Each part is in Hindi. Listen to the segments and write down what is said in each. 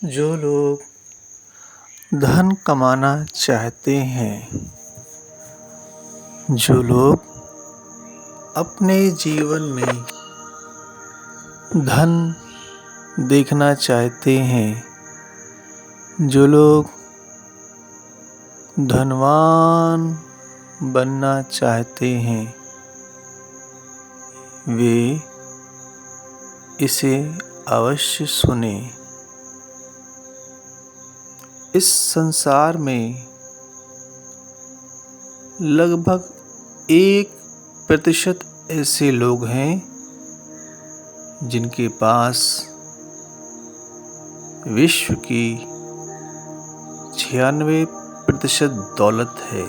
जो लोग धन कमाना चाहते हैं, जो लोग अपने जीवन में धन देखना चाहते हैं, जो लोग धनवान बनना चाहते हैं, वे इसे अवश्य सुनें। इस संसार में लगभग 1% ऐसे लोग हैं जिनके पास विश्व की 96% दौलत है।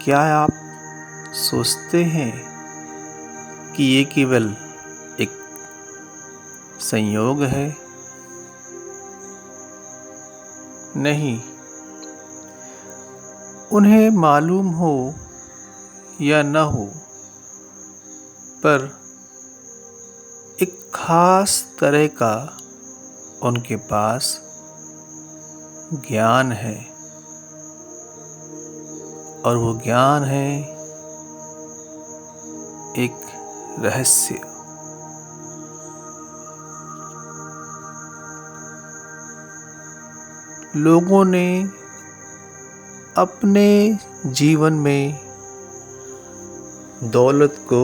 क्या आप सोचते हैं कि ये केवल एक संयोग है? नहीं, उन्हें मालूम हो या न हो, पर एक खास तरह का उनके पास ज्ञान है, और वो ज्ञान है एक रहस्य। लोगों ने अपने जीवन में दौलत को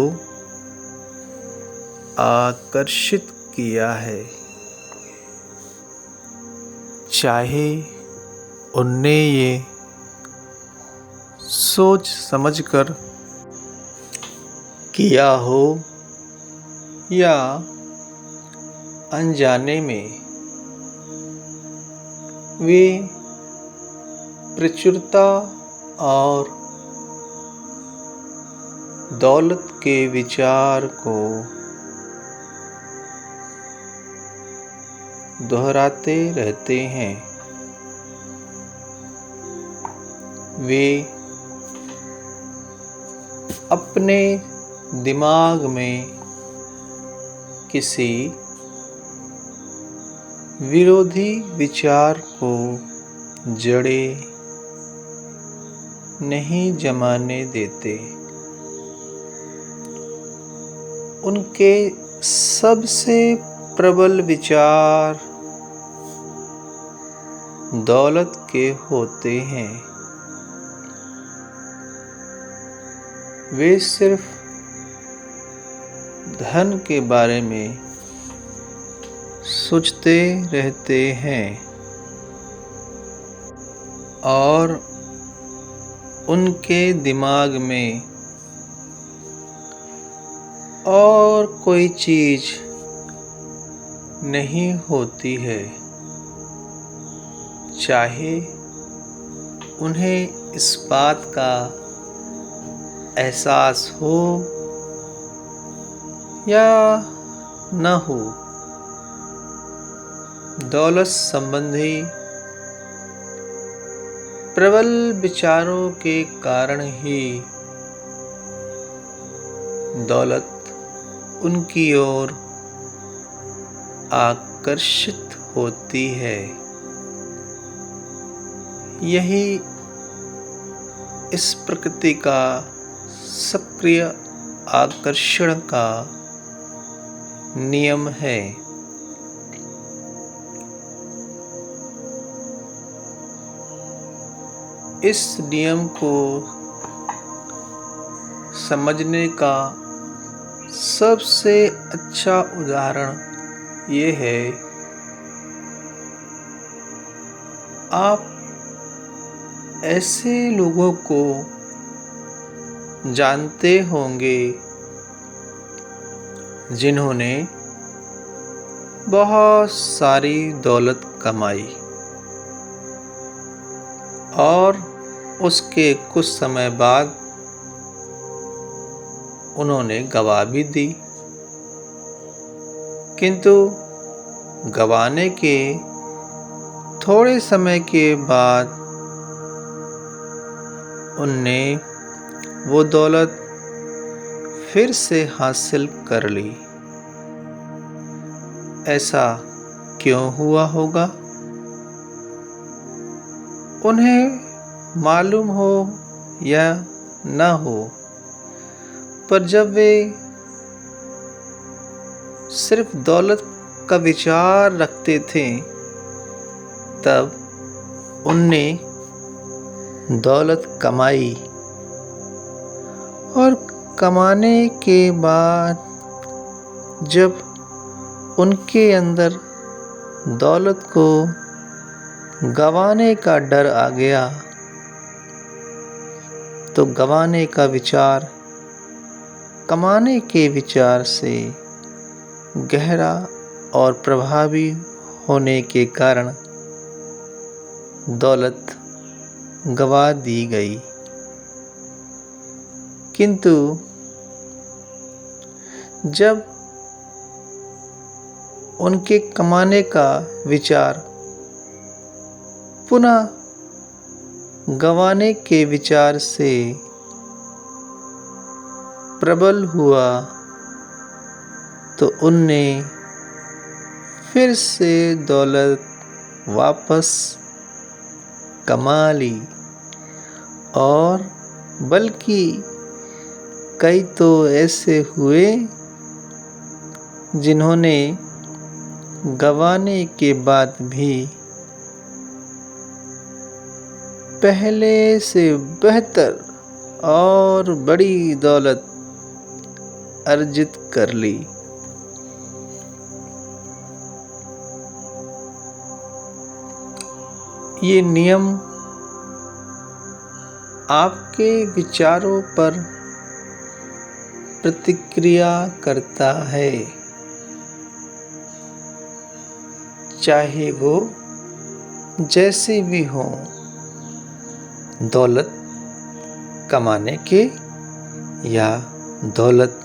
आकर्षित किया है, चाहे उनने ये सोच समझकर किया हो या अनजाने में। वे प्रचुरता और दौलत के विचार को दोहराते रहते हैं। वे अपने दिमाग में किसी विरोधी विचार को जड़े नहीं जमाने देते। उनके सबसे प्रबल विचार दौलत के होते हैं। वे सिर्फ धन के बारे में सोचते रहते हैं और उनके दिमाग में और कोई चीज नहीं होती है, चाहे उन्हें इस बात का एहसास हो या न हो। दौलत संबंधी प्रबल विचारों के कारण ही दौलत उनकी ओर आकर्षित होती है। यही इस प्रकृति का सक्रिय आकर्षण का नियम है। इस नियम को समझने का सबसे अच्छा उदाहरण ये है, आप ऐसे लोगों को जानते होंगे जिन्होंने बहुत सारी दौलत कमाई और उसके कुछ समय बाद उन्होंने गवा भी दी, किंतु गवाने के थोड़े समय के बाद उनने वो दौलत फिर से हासिल कर ली। ऐसा क्यों हुआ होगा? उन्हें मालूम हो या न हो, पर जब वे सिर्फ दौलत का विचार रखते थे, तब उनने दौलत कमाई और कमाने के बाद जब उनके अंदर दौलत को गंवाने का डर आ गया, तो गंवाने का विचार कमाने के विचार से गहरा और प्रभावी होने के कारण दौलत गंवा दी गई। किंतु जब उनके कमाने का विचार पुनः गंवाने के विचार से प्रबल हुआ, तो उनने फिर से दौलत वापस कमा ली और बल्कि कई तो ऐसे हुए जिन्होंने गंवाने के बाद भी पहले से बेहतर और बड़ी दौलत अर्जित कर ली। ये नियम आपके विचारों पर प्रतिक्रिया करता है, चाहे वो जैसे भी हो, दौलत कमाने के या दौलत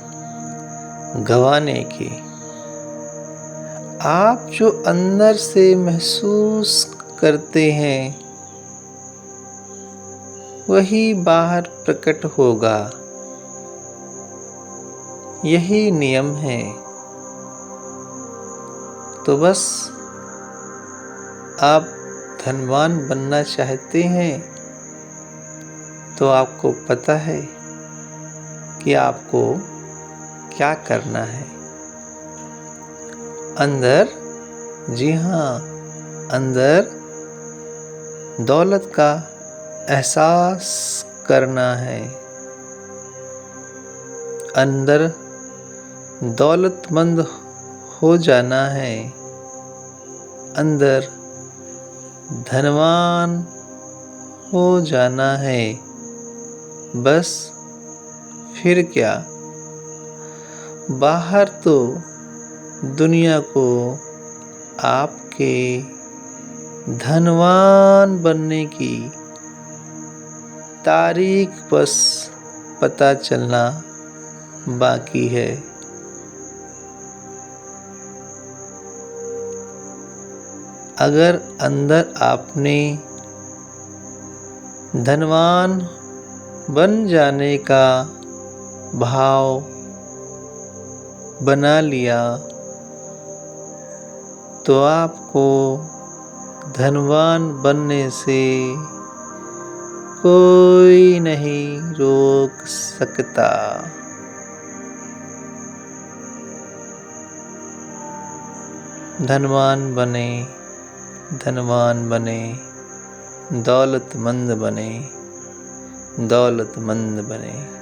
गंवाने के। आप जो अंदर से महसूस करते हैं, वही बाहर प्रकट होगा। यही नियम है। तो बस आप धनवान बनना चाहते हैं, तो आपको पता है कि आपको क्या करना है। अंदर, जी हाँ, अंदर दौलत का एहसास करना है। अंदर दौलतमंद हो जाना है। अंदर धनवान हो जाना है। बस फिर क्या? बाहर तो दुनिया को आपके धनवान बनने की तारीख बस पता चलना बाकी है। अगर अंदर आपने धनवान बन जाने का भाव बना लिया, तो आपको धनवान बनने से कोई नहीं रोक सकता। धनवान बने, धनवान बने, दौलतमंद बने, दौलतमंद बने।